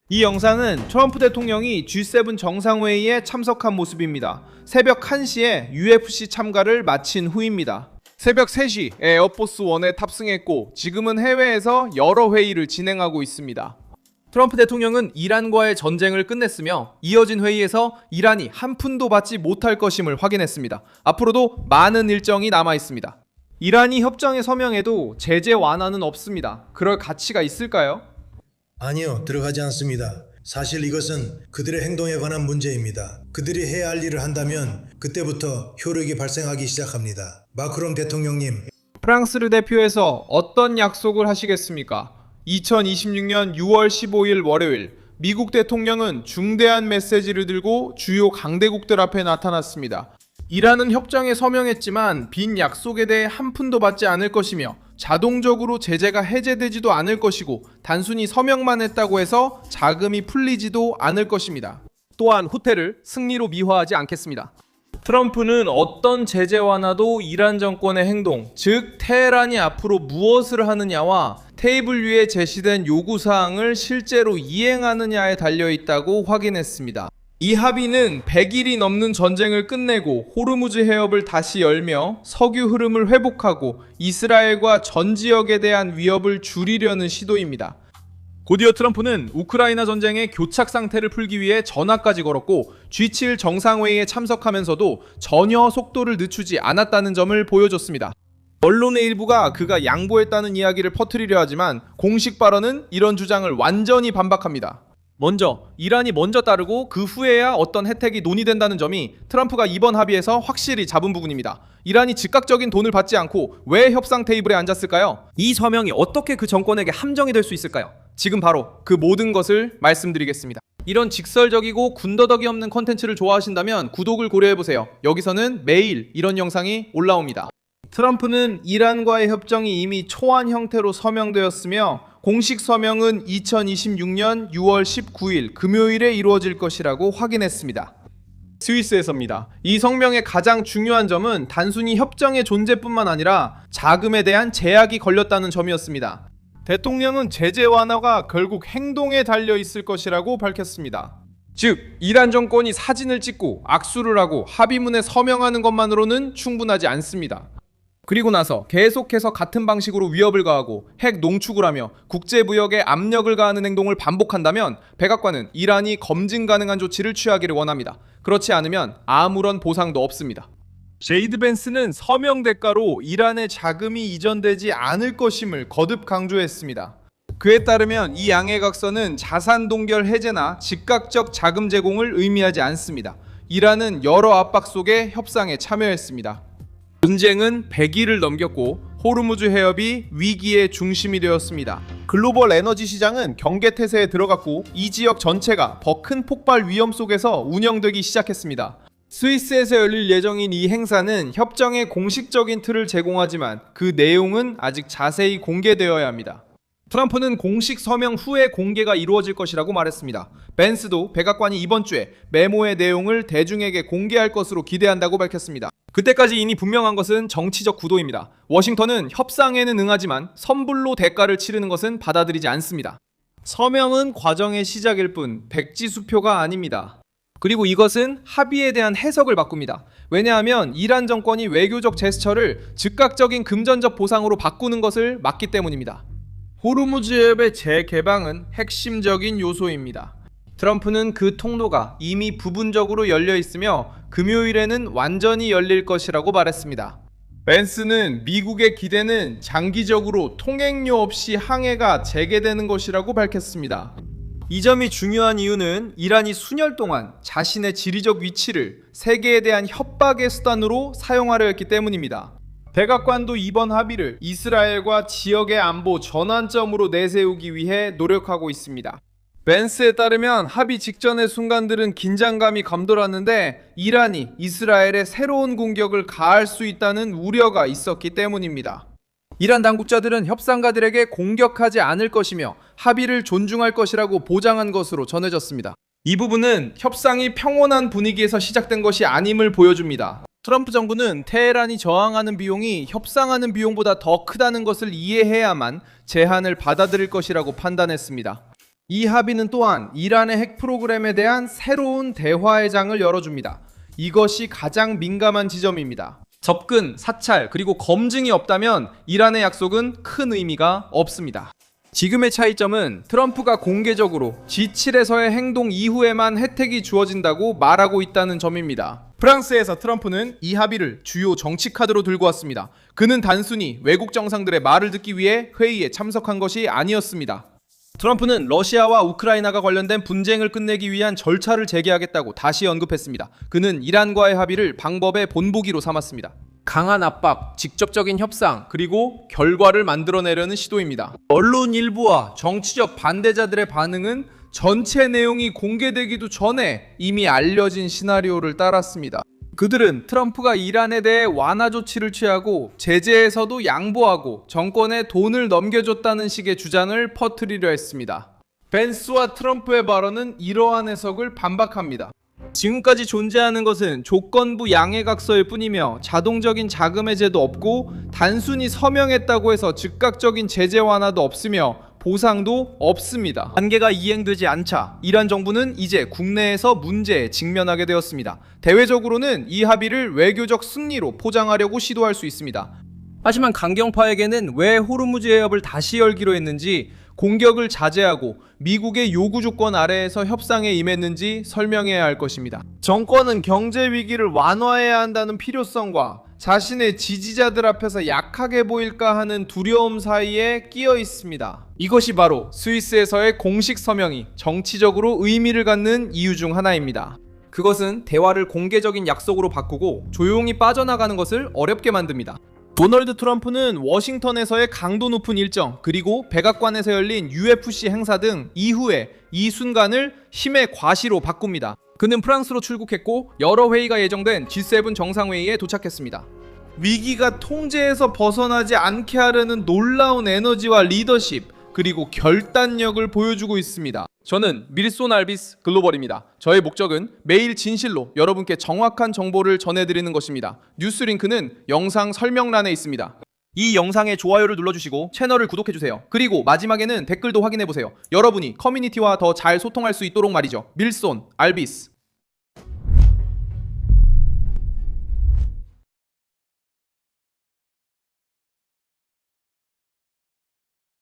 이 영상은 트럼프 대통령이 G7 정상회의에 참석한 모습입니다. 새벽 1시에 UFC 참가를 마친 후입니다. 새벽 3시 에어포스 1에 탑승했고 지금은 해외에서 여러 회의를 진행하고 있습니다. 트럼프 대통령은 이란과의 전쟁을 끝냈으며 이어진 회의에서 이란이 한 푼도 받지 못할 것임을 확인했습니다. 앞으로도 많은 일정이 남아 있습니다. 이란이 협정에 서명해도 제재 완화는 없습니다. 그럴 가치가 있을까요? 아니요, 들어가지 않습니다. 사실 이것은 그들의 행동에 관한 문제입니다. 그들이 해야 할 일을 한다면 그때부터 효력이 발생하기 시작합니다. 마크롱 대통령님, 프랑스를 대표해서 어떤 약속을 하시겠습니까? 2026년 6월 15일 월요일 미국 대통령은 중대한 메시지를 들고 주요 강대국들 앞에 나타났습니다. 이란은 협정에 서명했지만 빈 약속에 대해 한 푼도 받지 않을 것이며 자동적으로 제재가 해제되지도 않을 것이고 단순히 서명만 했다고 해서 자금이 풀리지도 않을 것입니다. 또한 후퇴를 승리로 미화하지 않겠습니다. 트럼프는 어떤 제재 완화도 이란 정권의 행동, 즉 테헤란이 앞으로 무엇을 하느냐와 테이블 위에 제시된 요구사항을 실제로 이행하느냐에 달려있다고 확인했습니다. 이 합의는 100일이 넘는 전쟁을 끝내고 호르무즈 해협을 다시 열며 석유 흐름을 회복하고 이스라엘과 전 지역에 대한 위협을 줄이려는 시도입니다. 곧이어 트럼프는 우크라이나 전쟁의 교착 상태를 풀기 위해 전화까지 걸었고 G7 정상회의에 참석하면서도 전혀 속도를 늦추지 않았다는 점을 보여줬습니다. 언론의 일부가 그가 양보했다는 이야기를 퍼뜨리려 하지만 공식 발언은 이런 주장을 완전히 반박합니다. 먼저 이란이 먼저 따르고 그 후에야 어떤 혜택이 논의된다는 점이 트럼프가 이번 합의에서 확실히 잡은 부분입니다. 이란이 즉각적인 돈을 받지 않고 왜 협상 테이블에 앉았을까요? 이 서명이 어떻게 그 정권에게 함정이 될 수 있을까요? 지금 바로 그 모든 것을 말씀드리겠습니다. 이런 직설적이고 군더더기 없는 콘텐츠를 좋아하신다면 구독을 고려해보세요. 여기서는 매일 이런 영상이 올라옵니다. 트럼프는 이란과의 협정이 이미 초안 형태로 서명되었으며 공식 서명은 2026년 6월 19일 금요일에 이루어질 것이라고 확인했습니다. 스위스에서입니다. 이 성명의 가장 중요한 점은 단순히 협정의 존재뿐만 아니라 자금에 대한 제약이 걸렸다는 점이었습니다. 대통령은 제재 완화가 결국 행동에 달려 있을 것이라고 밝혔습니다. 즉, 이란 정권이 사진을 찍고 악수를 하고 합의문에 서명하는 것만으로는 충분하지 않습니다. 그리고 나서 계속해서 같은 방식으로 위협을 가하고 핵 농축을 하며 국제무역에 압력을 가하는 행동을 반복한다면 백악관은 이란이 검증 가능한 조치를 취하기를 원합니다. 그렇지 않으면 아무런 보상도 없습니다. 제이드 벤스는 서명 대가로 이란의 자금이 이전되지 않을 것임을 거듭 강조했습니다. 그에 따르면 이 양해 각서는 자산 동결 해제나 즉각적 자금 제공을 의미하지 않습니다. 이란은 여러 압박 속에 협상에 참여했습니다. 전쟁은 100일을 넘겼고 호르무즈 해협이 위기의 중심이 되었습니다. 글로벌 에너지 시장은 경계태세에 들어갔고 이 지역 전체가 더 큰 폭발 위험 속에서 운영되기 시작했습니다. 스위스에서 열릴 예정인 이 행사는 협정의 공식적인 틀을 제공하지만 그 내용은 아직 자세히 공개되어야 합니다. 트럼프는 공식 서명 후에 공개가 이루어질 것이라고 말했습니다. 벤스도 백악관이 이번 주에 메모의 내용을 대중에게 공개할 것으로 기대한다고 밝혔습니다. 그때까지 이미 분명한 것은 정치적 구도입니다. 워싱턴은 협상에는 응하지만 선불로 대가를 치르는 것은 받아들이지 않습니다. 서명은 과정의 시작일 뿐 백지수표가 아닙니다. 그리고 이것은 합의에 대한 해석을 바꿉니다. 왜냐하면 이란 정권이 외교적 제스처를 즉각적인 금전적 보상으로 바꾸는 것을 막기 때문입니다. 호르무즈 해협의 재개방은 핵심적인 요소입니다. 트럼프는 그 통로가 이미 부분적으로 열려 있으며 금요일에는 완전히 열릴 것이라고 말했습니다. 벤스는 미국의 기대는 장기적으로 통행료 없이 항해가 재개되는 것이라고 밝혔습니다. 이 점이 중요한 이유는 이란이 수년 동안 자신의 지리적 위치를 세계에 대한 협박의 수단으로 사용하려 했기 때문입니다. 백악관도 이번 합의를 이스라엘과 지역의 안보 전환점으로 내세우기 위해 노력하고 있습니다. 벤스에 따르면 합의 직전의 순간들은 긴장감이 감돌았는데 이란이 이스라엘에 새로운 공격을 가할 수 있다는 우려가 있었기 때문입니다. 이란 당국자들은 협상가들에게 공격하지 않을 것이며 합의를 존중할 것이라고 보장한 것으로 전해졌습니다. 이 부분은 협상이 평온한 분위기에서 시작된 것이 아님을 보여줍니다. 트럼프 정부는 테헤란이 저항하는 비용이 협상하는 비용보다 더 크다는 것을 이해해야만 제한을 받아들일 것이라고 판단했습니다. 이 합의는 또한 이란의 핵 프로그램에 대한 새로운 대화의 장을 열어줍니다. 이것이 가장 민감한 지점입니다. 접근, 사찰, 그리고 검증이 없다면 이란의 약속은 큰 의미가 없습니다. 지금의 차이점은 트럼프가 공개적으로 G7에서의 행동 이후에만 혜택이 주어진다고 말하고 있다는 점입니다. 프랑스에서 트럼프는 이 합의를 주요 정치 카드로 들고 왔습니다. 그는 단순히 외국 정상들의 말을 듣기 위해 회의에 참석한 것이 아니었습니다. 트럼프는 러시아와 우크라이나가 관련된 분쟁을 끝내기 위한 절차를 재개하겠다고 다시 언급했습니다. 그는 이란과의 합의를 방법의 본보기로 삼았습니다. 강한 압박, 직접적인 협상, 그리고 결과를 만들어내려는 시도입니다. 언론 일부와 정치적 반대자들의 반응은 전체 내용이 공개되기도 전에 이미 알려진 시나리오를 따랐습니다. 그들은 트럼프가 이란에 대해 완화 조치를 취하고 제재에서도 양보하고 정권에 돈을 넘겨줬다는 식의 주장을 퍼뜨리려 했습니다. 벤스와 트럼프의 발언은 이러한 해석을 반박합니다. 지금까지 존재하는 것은 조건부 양해각서일 뿐이며 자동적인 자금 해제도 없고 단순히 서명했다고 해서 즉각적인 제재 완화도 없으며 보상도 없습니다. 관계가 이행되지 않자 이란 정부는 이제 국내에서 문제에 직면하게 되었습니다. 대외적으로는 이 합의를 외교적 승리로 포장하려고 시도할 수 있습니다. 하지만 강경파에게는 왜 호르무즈 해협을 다시 열기로 했는지, 공격을 자제하고 미국의 요구 조건 아래에서 협상에 임했는지 설명해야 할 것입니다. 정권은 경제 위기를 완화해야 한다는 필요성과 자신의 지지자들 앞에서 약하게 보일까 하는 두려움 사이에 끼어 있습니다. 이것이 바로 스위스에서의 공식 서명이 정치적으로 의미를 갖는 이유 중 하나입니다. 그것은 대화를 공개적인 약속으로 바꾸고 조용히 빠져나가는 것을 어렵게 만듭니다. 도널드 트럼프는 워싱턴에서의 강도 높은 일정, 그리고 백악관에서 열린 UFC 행사 등 이후에 이 순간을 힘의 과시로 바꿉니다. 그는 프랑스로 출국했고 여러 회의가 예정된 G7 정상회의에 도착했습니다. 위기가 통제에서 벗어나지 않게 하려는 놀라운 에너지와 리더십, 그리고 결단력을 보여주고 있습니다. 저는 밀손 알비스 글로벌입니다. 저의 목적은 매일 진실로 여러분께 정확한 정보를 전해드리는 것입니다. 뉴스 링크는 영상 설명란에 있습니다. 이 영상에 좋아요를 눌러주시고 채널을 구독해주세요. 그리고 마지막에는 댓글도 확인해보세요. 여러분이 커뮤니티와 더 잘 소통할 수 있도록 말이죠. 밀손 알비스.